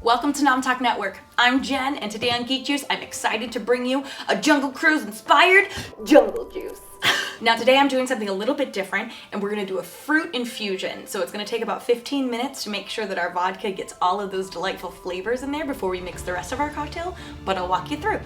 Welcome to Nom Talk Network. I'm Jen, and today on Geek Juice, I'm excited to bring you a Jungle Cruise inspired jungle juice. Now today I'm doing something a little bit different, and we're gonna do a fruit infusion. So it's gonna take about 15 minutes to make sure that our vodka gets all of those delightful flavors in there before we mix the rest of our cocktail, but I'll walk you through.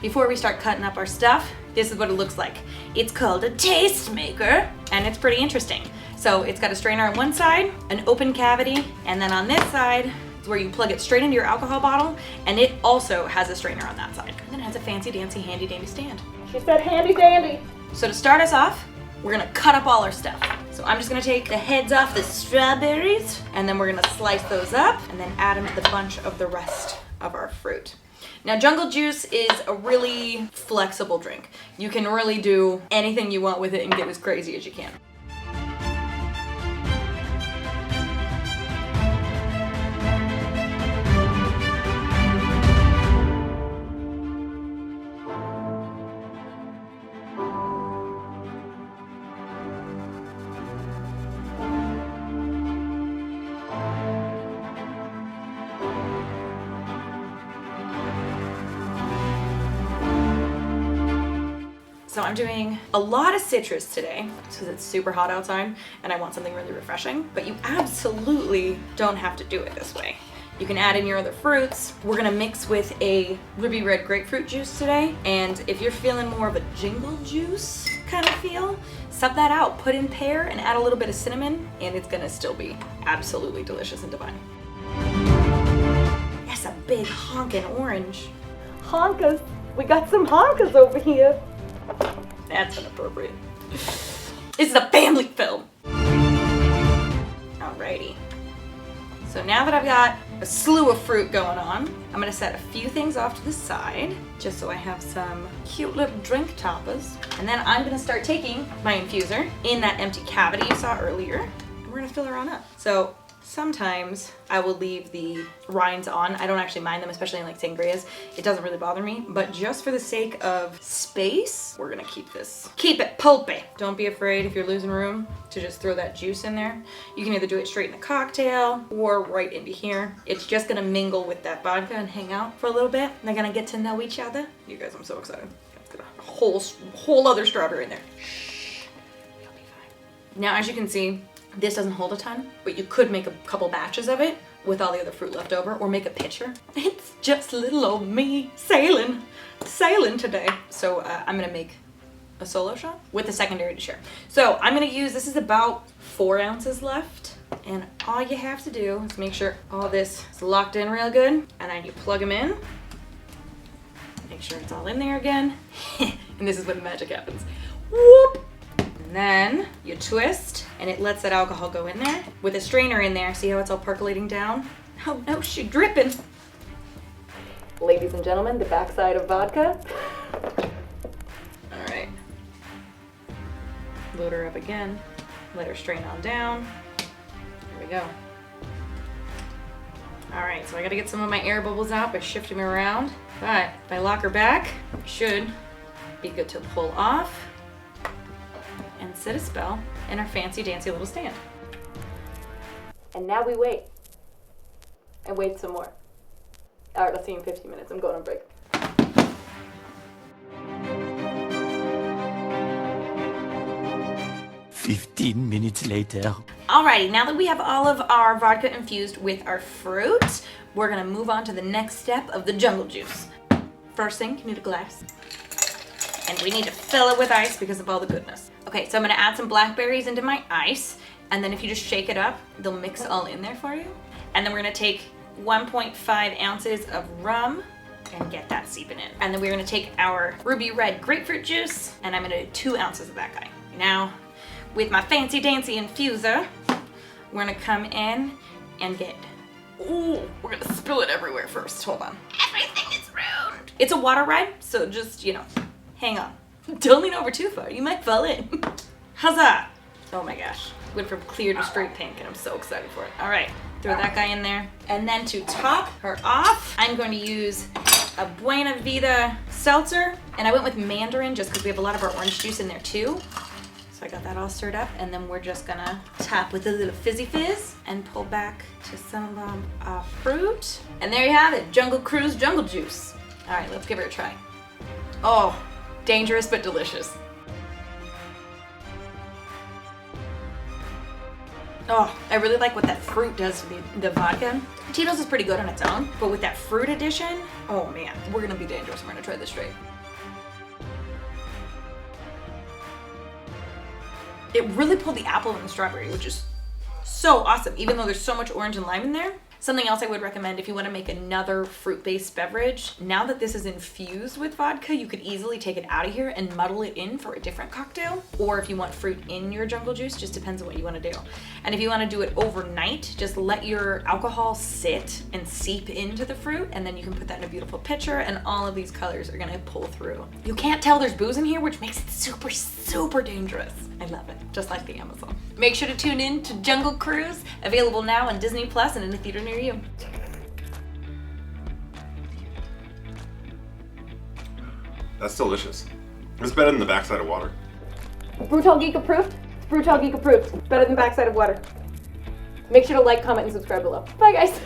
Before we start cutting up our stuff, this is what it looks like. It's called a tastemaker, and it's pretty interesting. So it's got a strainer on one side, an open cavity, and then on this side is where you plug it straight into your alcohol bottle, and it also has a strainer on that side. And then it has a fancy dancy handy dandy stand. She said handy dandy. So to start us off, we're gonna cut up all our stuff. So I'm just gonna take the heads off the strawberries, and then we're gonna slice those up, and then add them to the bunch of the rest of our fruit. Now, jungle juice is a really flexible drink. You can really do anything you want with it and get as crazy as you can. So I'm doing a lot of citrus today because it's super hot outside and I want something really refreshing, but you absolutely don't have to do it this way. You can add in your other fruits. We're gonna mix with a ruby red grapefruit juice today, and if you're feeling more of a jingle juice kind of feel, sub that out, put in pear and add a little bit of cinnamon, and it's gonna still be absolutely delicious and divine. That's a big honkin' orange. Honkas. We got some honkas over here. That's inappropriate. This is a family film. Alrighty. So now that I've got a slew of fruit going on, I'm gonna set a few things off to the side, just so I have some cute little drink toppers. And then I'm gonna start taking my infuser in that empty cavity you saw earlier, and we're gonna fill her on up. So sometimes I will leave the rinds on. I don't actually mind them, especially in like sangrias. It doesn't really bother me, but just for the sake of space, we're gonna keep it pulpy. Don't be afraid if you're losing room to just throw that juice in there. You can either do it straight in the cocktail or right into here. It's just gonna mingle with that vodka and hang out for a little bit. They're gonna get to know each other. You guys, I'm so excited. I've got a whole other strawberry in there. Shh, it'll be fine. Now, as you can see, this doesn't hold a ton, but you could make a couple batches of it with all the other fruit left over, or make a pitcher. It's just little old me sailing today. So I'm gonna make a solo shot with a secondary to share. So I'm gonna use, this is about 4 ounces left, and all you have to do is make sure all this is locked in real good, and then you plug them in, make sure it's all in there again, and this is when magic happens. Whoop! And then you twist, and it lets that alcohol go in there with a strainer in there. See how it's all percolating down? Oh no, she's dripping. Ladies and gentlemen, the backside of vodka. All right. Load her up again. Let her strain on down. There we go. All right, so I gotta get some of my air bubbles out by shifting them around. But if I lock her back, it should be good to pull off and set a spell in our fancy dancy little stand. And now we wait. And wait some more. All right, I'll see you in 15 minutes. I'm going on break. "15 minutes later." Alrighty, now that we have all of our vodka infused with our fruit, we're gonna move on to the next step of the jungle juice. First thing, you need a glass. And we need to fill it with ice because of all the goodness. Okay, so I'm gonna add some blackberries into my ice, and then if you just shake it up, they'll mix all in there for you. And then we're gonna take 1.5 ounces of rum and get that seeping in. And then we're gonna take our ruby red grapefruit juice, and I'm gonna do 2 ounces of that guy. Now, with my fancy dancy infuser, we're gonna come in and get, ooh, we're gonna spill it everywhere first, hold on. Everything is ruined. It's a water ride, so just, hang on. Don't lean over too far, you might fall in. Huzzah! Oh my gosh, went from clear to straight pink, and I'm so excited for it. All right, throw that guy in there. And then to top her off, I'm going to use a Buena Vita Seltzer, and I went with Mandarin just because we have a lot of our orange juice in there too. So So I got that all stirred up, and then we're just gonna top with a little fizzy fizz and pull back to some of our fruit. And there you have it, Jungle Cruise Jungle Juice. All right, let's give it a try. Oh, dangerous but delicious. Oh, I really like what that fruit does to the vodka. Tito's is pretty good on its own, but with that fruit addition, oh man, we're gonna be dangerous. We're gonna try this straight. It really pulled the apple and the strawberry, which is so awesome, even though there's so much orange and lime in there. Something else I would recommend if you want to make another fruit-based beverage, now that this is infused with vodka, you could easily take it out of here and muddle it in for a different cocktail. Or if you want fruit in your jungle juice, just depends on what you want to do. And if you want to do it overnight, just let your alcohol sit and seep into the fruit, and then you can put that in a beautiful pitcher, and all of these colors are going to pull through. You can't tell there's booze in here, which makes it super, super dangerous. I love it, just like the Amazon. Make sure to tune in to Jungle Cruise, available now on Disney Plus and in a theater near you. That's delicious. It's better than the backside of water. Brutal Geek approved. It's Brutal Geek approved. Better than backside of water. Make sure to like, comment, and subscribe below. Bye, guys.